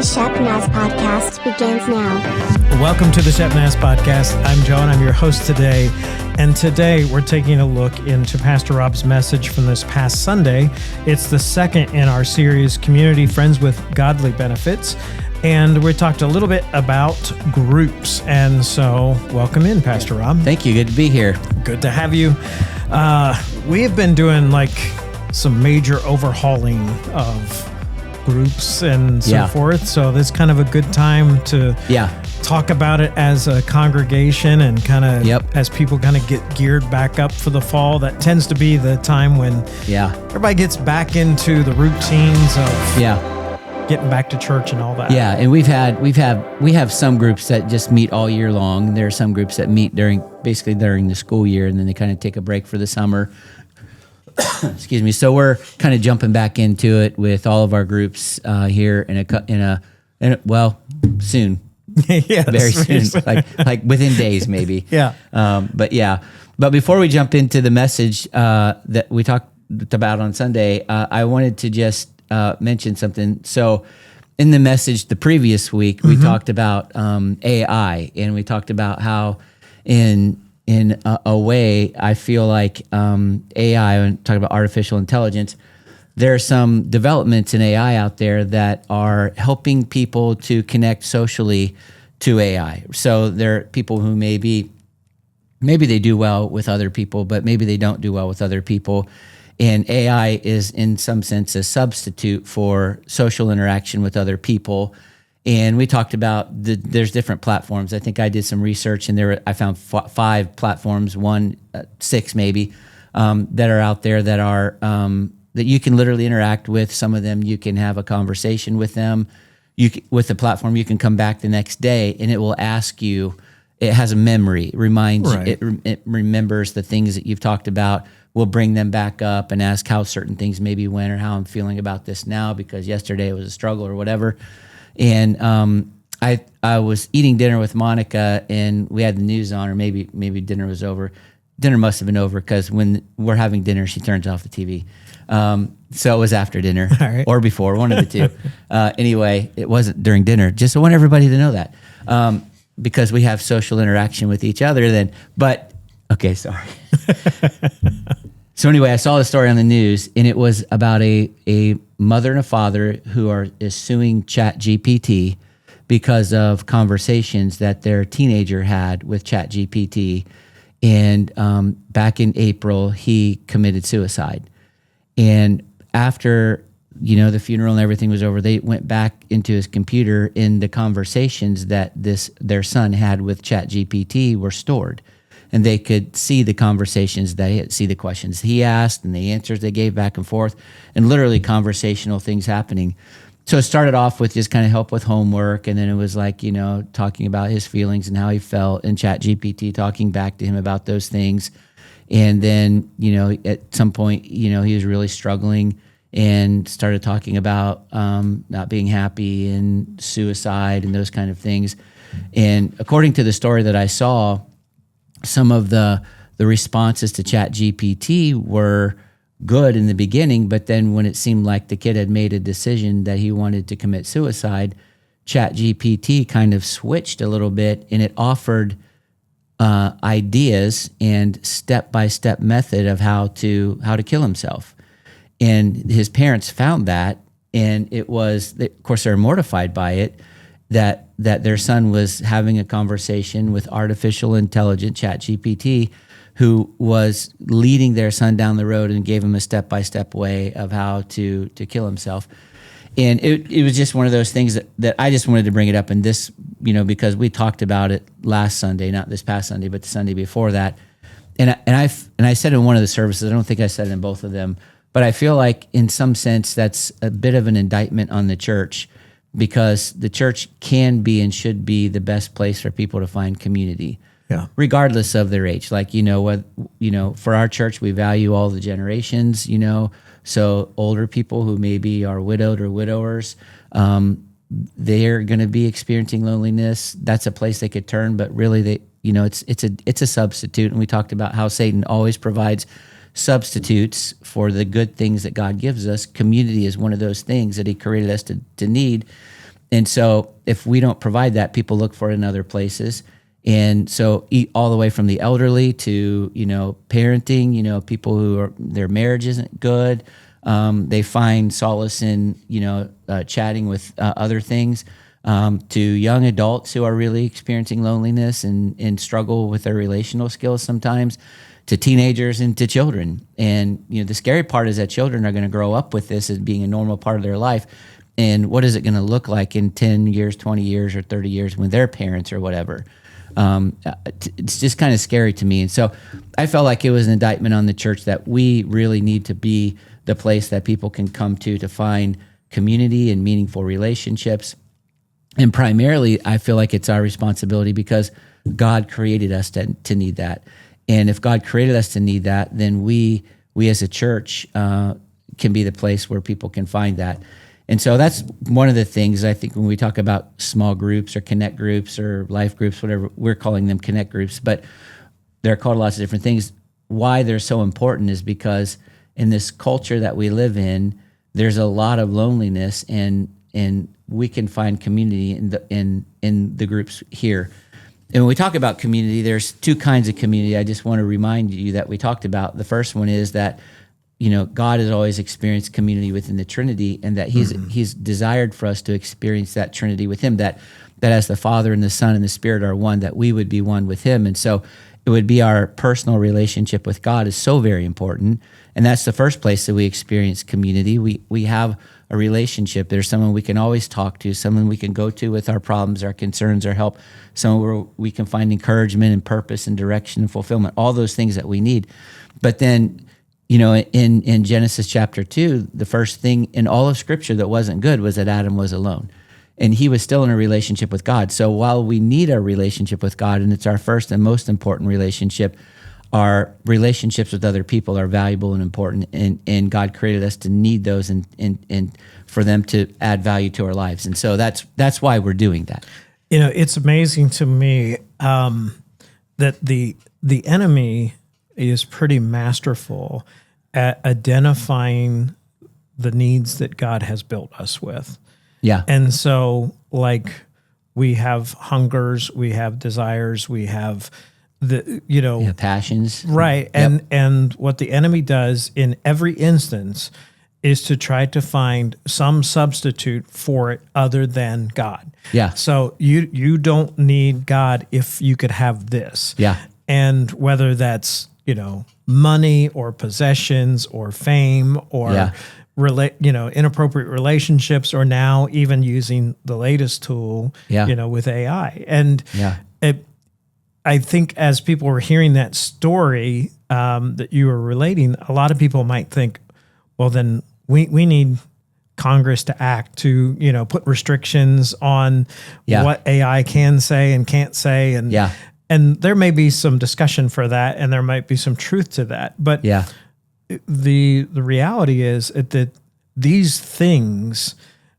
The Shepnaz Podcast begins now. Welcome to the Shepnaz Podcast. I'm John. I'm your host today. And today we're taking a look into Pastor Rob's message from this past Sunday. It's the second in our series, Community Friends with Godly Benefits. And we talked a little bit about groups. And so welcome in, Pastor Rob. Thank you. Good to be here. Good to have you. We have been doing like some major overhauling of groups and so forth. So this is kind of a good time to talk about it as a congregation and kind of as people kind of get geared back up for the fall. That tends to be the time when everybody gets back into the routines of getting back to church and all that. Yeah, and we have some groups that just meet all year long. There are some groups that meet during the school year, and then they kind of take a break for the summer. Excuse me. So we're kind of jumping back into it with all of our groups here soon. Yes, very soon, like within days maybe. But before we jump into the message that we talked about on Sunday, I wanted to just mention something. So in the message the previous week, we talked about AI, and we talked about how in a way, I feel like AI, and talking about artificial intelligence, there are some developments in AI out there that are helping people to connect socially to AI. So there are people who maybe they do well with other people, but maybe they don't do well with other people. And AI is, in some sense, a substitute for social interaction with other people. And we talked about there's different platforms. I think I did some research, and I found 5 platforms, 6 maybe, that are out there that are that you can literally interact with. Some of them you can have a conversation with them. With the platform, you can come back the next day, and it will ask you. It has a memory. It reminds you. It remembers the things that you've talked about. We'll bring them back up and ask how certain things maybe went, or how I'm feeling about this now because yesterday it was a struggle or whatever. And I was eating dinner with Monica, and we had the news on, or maybe dinner was over. Dinner must have been over because when we're having dinner, she turns off the TV. So it was after dinner or before, one of the two. Anyway, it wasn't during dinner. Just I want everybody to know that because we have social interaction with each other. Okay, sorry. So anyway, I saw the story on the news, and it was about a mother and a father who is suing ChatGPT because of conversations that their teenager had with ChatGPT. And back in April, he committed suicide. And after the funeral and everything was over, they went back into his computer, and the conversations that their son had with ChatGPT were stored. And they could see the conversations, see the questions he asked and the answers they gave back and forth, and literally conversational things happening. So it started off with just kind of help with homework, and then it was like, talking about his feelings and how he felt, and ChatGPT talking back to him about those things. And then, at some point, he was really struggling and started talking about not being happy and suicide and those kind of things. And according to the story that I saw, some of the responses to ChatGPT were good in the beginning, but then when it seemed like the kid had made a decision that he wanted to commit suicide, ChatGPT kind of switched a little bit, and it offered ideas and step-by-step method of how to kill himself. And his parents found that, and it was, of course, they're mortified by it, that their son was having a conversation with artificial intelligence, ChatGPT, who was leading their son down the road and gave him a step-by-step way of how to kill himself. And it was just one of those things that I just wanted to bring it up in this, because we talked about it last Sunday, not this past Sunday, but the Sunday before that. And I said in one of the services, I don't think I said it in both of them, but I feel like in some sense that's a bit of an indictment on the church, because the church can be and should be the best place for people to find community, regardless of their age. Like, for our church, we value all the generations, so older people who maybe are widowed or widowers, they're going to be experiencing loneliness. That's a place they could turn, but really it's a substitute. And we talked about how Satan always provides substitutes for the good things that God gives us. Community is one of those things that he created us to need. And so if we don't provide that, people look for it in other places. And so all the way from the elderly to, parenting, people who their marriage isn't good. They find solace in, chatting with other things, to young adults who are really experiencing loneliness and struggle with their relational skills sometimes, to teenagers and to children. And, the scary part is that children are going to grow up with this as being a normal part of their life. And what is it going to look like in 10 years, 20 years, or 30 years when they're parents or whatever? It's just kind of scary to me. And so I felt like it was an indictment on the church that we really need to be the place that people can come to find community and meaningful relationships. And primarily, I feel like it's our responsibility because God created us to need that. And if God created us to need that, then we as a church can be the place where people can find that. And so that's one of the things I think when we talk about small groups or connect groups or life groups, whatever, we're calling them connect groups, but they're called lots of different things. Why they're so important is because in this culture that we live in, there's a lot of loneliness, and we can find community in the groups here. And when we talk about community, there's two kinds of community. I just want to remind you that we talked about. The first one is that God has always experienced community within the Trinity, and that He's desired for us to experience that Trinity with Him. That as the Father and the Son and the Spirit are one, that we would be one with Him. And so it would be our personal relationship with God is so very important, and that's the first place that we experience community. We have a relationship. There's someone we can always talk to, someone we can go to with our problems, our concerns, our help, someone where we can find encouragement and purpose and direction and fulfillment, all those things that we need. But then, in Genesis chapter 2, the first thing in all of Scripture that wasn't good was that Adam was alone. And he was still in a relationship with God. So while we need our relationship with God, and it's our first and most important relationship, our relationships with other people are valuable and important. And God created us to need those and for them to add value to our lives. And so that's why we're doing that. It's amazing to me that the enemy is pretty masterful at identifying the needs that God has built us with. Yeah. And so, we have hungers, we have desires, we have passions. Right. And what the enemy does in every instance is to try to find some substitute for it other than God. Yeah. So you don't need God if you could have this. Yeah. And whether that's, money or possessions or fame or inappropriate relationships, or now even using the latest tool, with AI. And I think as people were hearing that story that you were relating, a lot of people might think, well, then we need Congress to act to, put restrictions on what AI can say and can't say. And there may be some discussion for that, and there might be some truth to that. But the reality is that these things,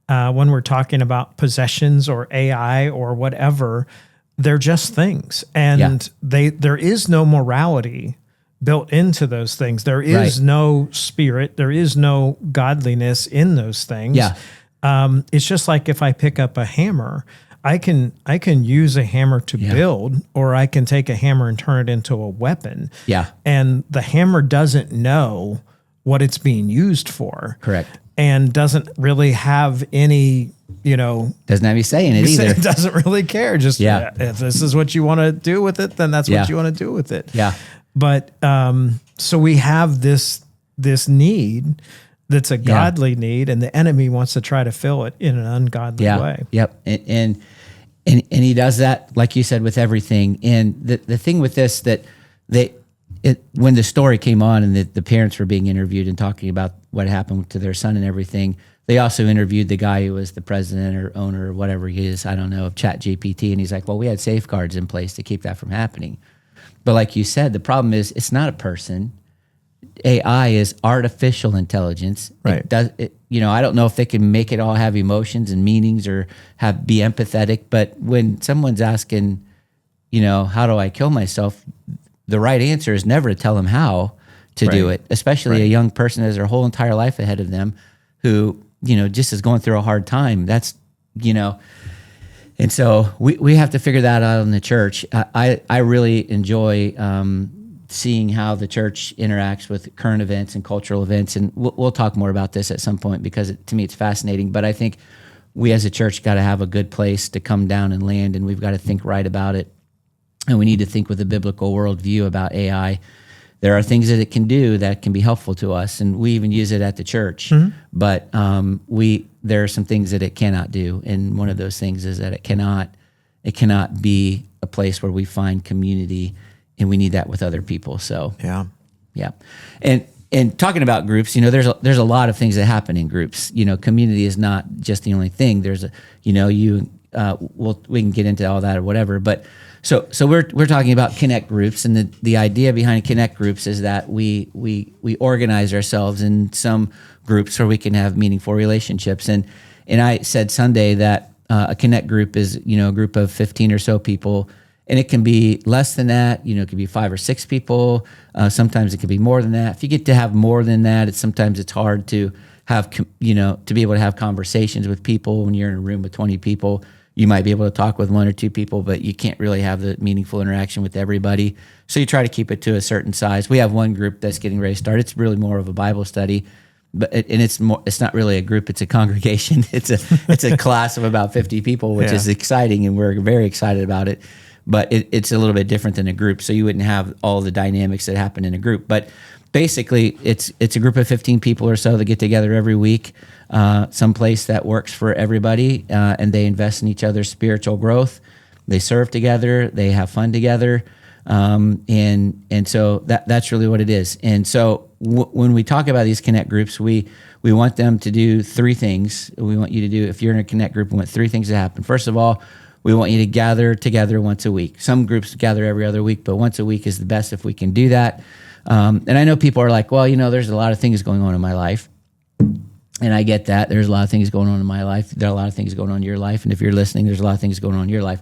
when we're talking about possessions or AI or whatever, they're just things. And there is no morality built into those things. There is no spirit. There is no godliness in those things. It's just like if I pick up a hammer, I can use a hammer to build, or I can take a hammer and turn it into a weapon. And the hammer doesn't know what it's being used for. Correct. And doesn't really have any, doesn't have any say in it either. It doesn't really care. Just if this is what you want to do with it, then that's what you want to do with it. But so we have this need that's a godly need, and the enemy wants to try to fill it in an ungodly way. And he does that, like you said, with everything. And the thing with this, that when the story came on and the parents were being interviewed and talking about what happened to their son and everything, they also interviewed the guy who was the president or owner or whatever he is, I don't know, of ChatGPT. And he's like, well, we had safeguards in place to keep that from happening. But like you said, the problem is it's not a person. AI is artificial intelligence. Right. I don't know if they can make it all have emotions and meanings or be empathetic. But when someone's asking, how do I kill myself? The right answer is never to tell them how to do it, especially a young person that has their whole entire life ahead of them who, just is going through a hard time. That's And so we have to figure that out in the church. I really enjoy seeing how the church interacts with current events and cultural events. And we'll talk more about this at some point because to me it's fascinating. But I think we as a church got to have a good place to come down and land, and we've got to think right about it. And we need to think with a biblical worldview about AI. There are things that it can do that can be helpful to us, and we even use it at the church. Mm-hmm. But there are some things that it cannot do, and one of those things is that it cannot be a place where we find community, and we need that with other people. So yeah, and talking about groups, there's a lot of things that happen in groups. Community is not just the only thing. There's we can get into all that or whatever, but. So we're talking about connect groups, and the idea behind connect groups is that we organize ourselves in some groups where we can have meaningful relationships. And I said Sunday that a connect group is a group of 15 or so people, and it can be less than that. It could be 5 or 6 people. Sometimes it could be more than that. If you get to have more than that, sometimes it's hard to have to be able to have conversations with people when you're in a room with 20 people. You might be able to talk with 1 or 2 people, but you can't really have the meaningful interaction with everybody. So you try to keep it to a certain size. We have one group that's getting ready to start. It's really more of a Bible study, but it's not really a group. It's a congregation. It's a class of about 50 people, which is exciting, and we're very excited about it. But it's a little bit different than a group, so you wouldn't have all the dynamics that happen in a group. But basically, it's a group of 15 people or so that get together every week. Someplace that works for everybody, and they invest in each other's spiritual growth. They serve together, they have fun together, and so that's really what it is. And so when we talk about these connect groups, we want them to do 3 things. We want you to do, if you're in a connect group, we want 3 things to happen. First of all, we want you to gather together once a week. Some groups gather every other week, but once a week is the best if we can do that. And I know people are like, well, there's a lot of things going on in my life. And I get that. There's a lot of things going on in my life. There are a lot of things going on in your life. And if you're listening, there's a lot of things going on in your life.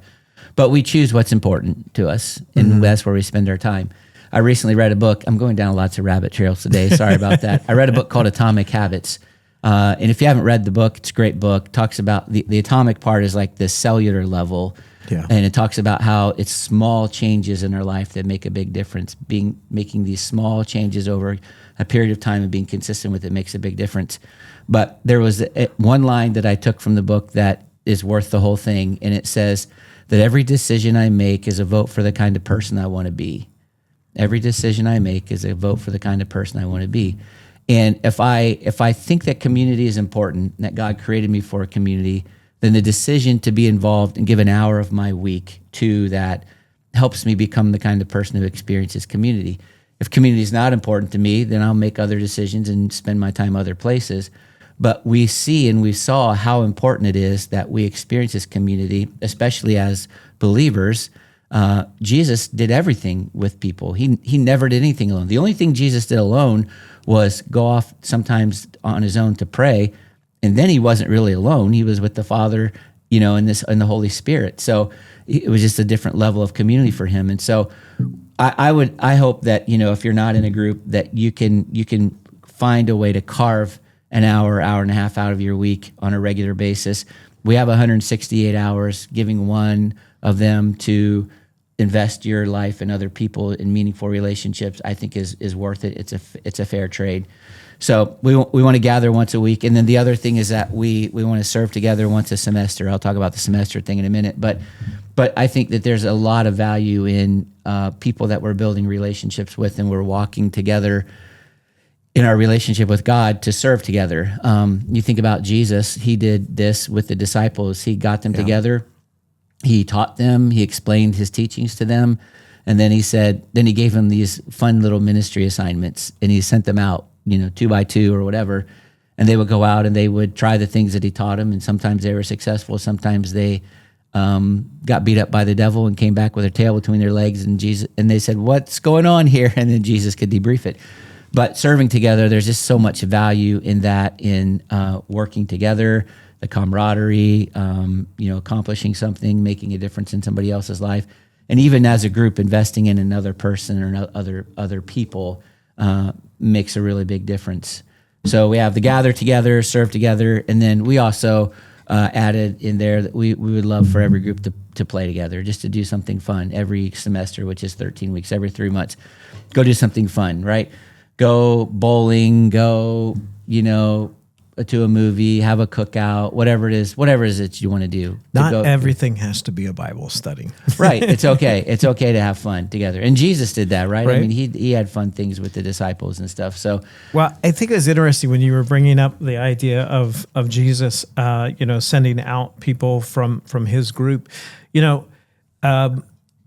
But we choose what's important to us, and that's where we spend our time. I recently read a book. I'm going down lots of rabbit trails today. Sorry about that. I read a book called Atomic Habits. And if you haven't read the book, it's a great book. It talks about the atomic part is like the cellular level. Yeah. And it talks about how it's small changes in our life that make a big difference. Making these small changes over a period of time and being consistent with it makes a big difference. But there was one line that I took from the book that is worth the whole thing, and it says that every decision I make is a vote for the kind of person I want to be. Every decision I make is a vote for the kind of person I want to be. And if I think that community is important, that God created me for a community, then the decision to be involved and give an hour of my week to that helps me become the kind of person who experiences community. If community is not important to me, then I'll make other decisions and spend my time other places. But we see and we saw how important it is that we experience this community, especially as believers. Jesus did everything with people. He never did anything alone. The only thing Jesus did alone was go off sometimes on his own to pray, and then he wasn't really alone. He was with the Father, and the Holy Spirit. So it was just a different level of community for him. And so I hope that if you're not in a group, that you can find a way to carve an hour and a half out of your week on a regular basis. We have 168 hours. Giving one of them to invest your life and other people in meaningful relationships, I think is worth it. It's a fair trade. So we want to gather once a week, and then the other thing is that we want to serve together once a semester. I'll talk about the semester thing in a minute, but I think that there's a lot of value in people that we're building relationships with, and we're walking together in our relationship with God to serve together. You think about Jesus; he did this with the disciples. He got them together. He taught them. He explained his teachings to them, and then he gave them these fun little ministry assignments, and he sent them out, 2 by 2 or whatever, and they would go out and they would try the things that he taught them, and sometimes they were successful, sometimes they got beat up by the devil and came back with their tail between their legs, and they said, "What's going on here?" And then Jesus could debrief it. But serving together, there's just so much value in that, in working together, the camaraderie, accomplishing something, making a difference in somebody else's life, and even as a group, investing in another person or other people makes a really big difference. So we have the gather together, serve together, and then we also added in there that we would love for every group to play together, just to do something fun every semester, which is 13 weeks, every 3 months. Go do something fun, right? Go bowling, go, to a movie, have a cookout, whatever it is that you want to do. Not everything has to be a Bible study. Right. It's okay. It's okay to have fun together. And Jesus did that, right? I mean, he had fun things with the disciples and stuff. So, well, I think it's interesting when you were bringing up the idea of Jesus, sending out people from his group.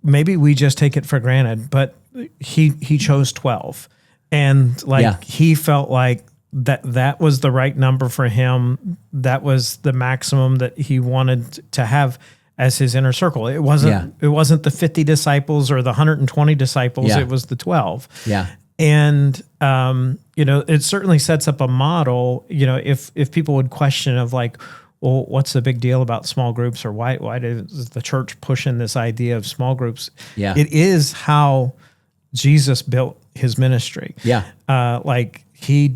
Maybe we just take it for granted, but he chose 12, and he felt like that was the right number for him. That was the maximum that he wanted to have as his inner circle. It wasn't the 50 disciples or the 120 disciples. Yeah. It was the 12. Yeah. And it certainly sets up a model. If people would question of like, well, what's the big deal about small groups, or why does the church push in this idea of small groups? Yeah. It is how Jesus built his ministry. Yeah. He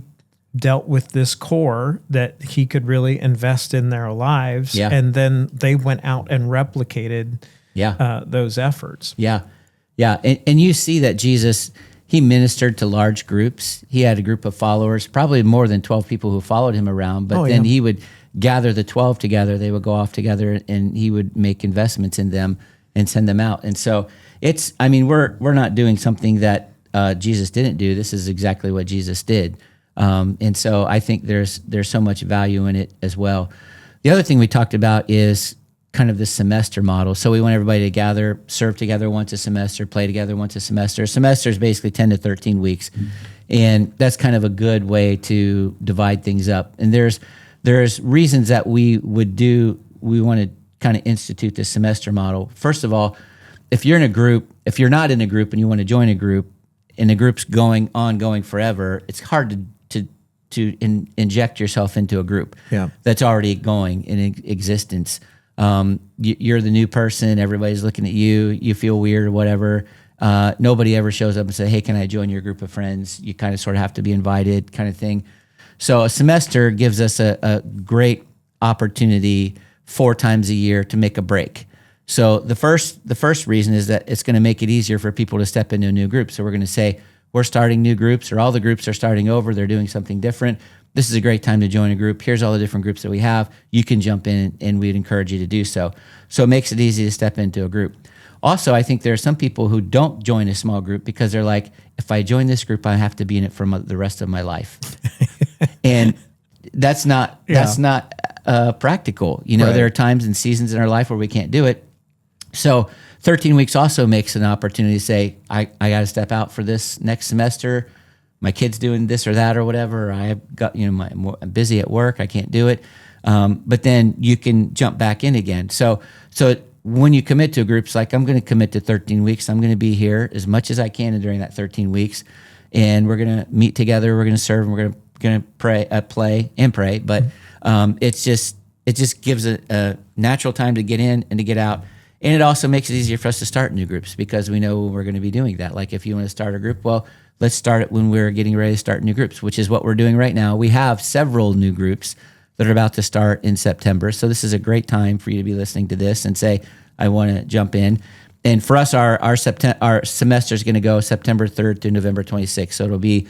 dealt with this core that he could really invest in their lives. Yeah. And then they went out and replicated those efforts. Yeah. Yeah. And you see that Jesus, he ministered to large groups. He had a group of followers, probably more than 12 people who followed him around, but then he would gather the 12 together. They would go off together, and he would make investments in them and send them out. And so we're not doing something that Jesus didn't do. This is exactly what Jesus did. And so I think there's so much value in it as well. The other thing we talked about is kind of the semester model. So we want everybody to gather, serve together once a semester, play together once a semester. A semester is basically 10 to 13 weeks. And that's kind of a good way to divide things up. And there's reasons that we want to kind of institute this semester model. First of all, if you're not in a group and you want to join a group, and the group's going forever, it's hard to inject yourself into a group that's already going in existence. You're the new person, everybody's looking at you, you feel weird or whatever. Nobody ever shows up and say, hey, can I join your group of friends? You kind of sort of have to be invited, kind of thing. So a semester gives us a great opportunity 4 times a year to make a break. So the first reason is that it's going to make it easier for people to step into a new group. So we're going to say, we're starting new groups, or all the groups are starting over, they're doing something different. This is a great time to join a group. Here's all the different groups that we have. You can jump in, and we'd encourage you to do so. So it makes it easy to step into a group. Also, I think there are some people who don't join a small group because they're like, if I join this group, I have to be in it for the rest of my life. And that's not practical. There are times and seasons in our life where we can't do it. So 13 weeks also makes an opportunity to say, I got to step out for this next semester. My kid's doing this or that or whatever. I've got, I'm busy at work. I can't do it. But then you can jump back in again. So when you commit to a group, it's like, I'm going to commit to 13 weeks. I'm going to be here as much as I can during that 13 weeks. And we're going to meet together. We're going to serve, and we're going to pray, play and pray. But it just gives a natural time to get in and to get out. And it also makes it easier for us to start new groups because we know we're going to be doing that. Like if you want to start a group, well, let's start it when we're getting ready to start new groups, which is what we're doing right now. We have several new groups that are about to start in September. So this is a great time for you to be listening to this and say, I want to jump in. And for us, our semester is going to go September 3rd to November 26th. So it'll be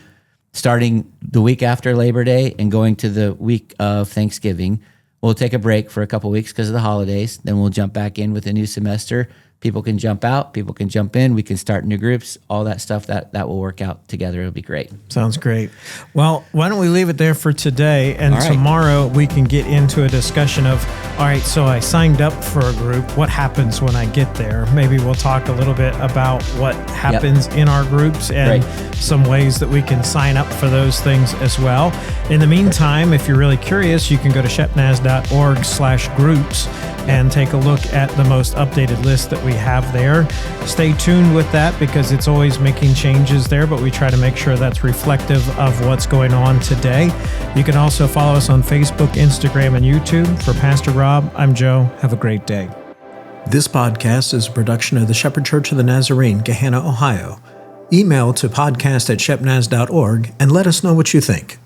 starting the week after Labor Day and going to the week of Thanksgiving. We'll take a break for a couple weeks because of the holidays. Then we'll jump back in with a new semester. People can jump out. People can jump in. We can start new groups. All that stuff that will work out together. It'll be great. Sounds great. Well, why don't we leave it there for today? And tomorrow we can get into a discussion of, all right, so I signed up for a group. What happens when I get there? Maybe we'll talk a little bit about what happens in our groups and some ways that we can sign up for those things as well. In the meantime, if you're really curious, you can go to shepnaz.org/groups and take a look at the most updated list that we have there. Stay tuned with that because it's always making changes there, but we try to make sure that's reflective of what's going on today. You can also follow us on Facebook, Instagram, and YouTube. For Pastor Rob, I'm Joe. Have a great day. This podcast is a production of the Shepherd Church of the Nazarene, Gahanna, Ohio. Email to podcast@shepnaz.org and let us know what you think.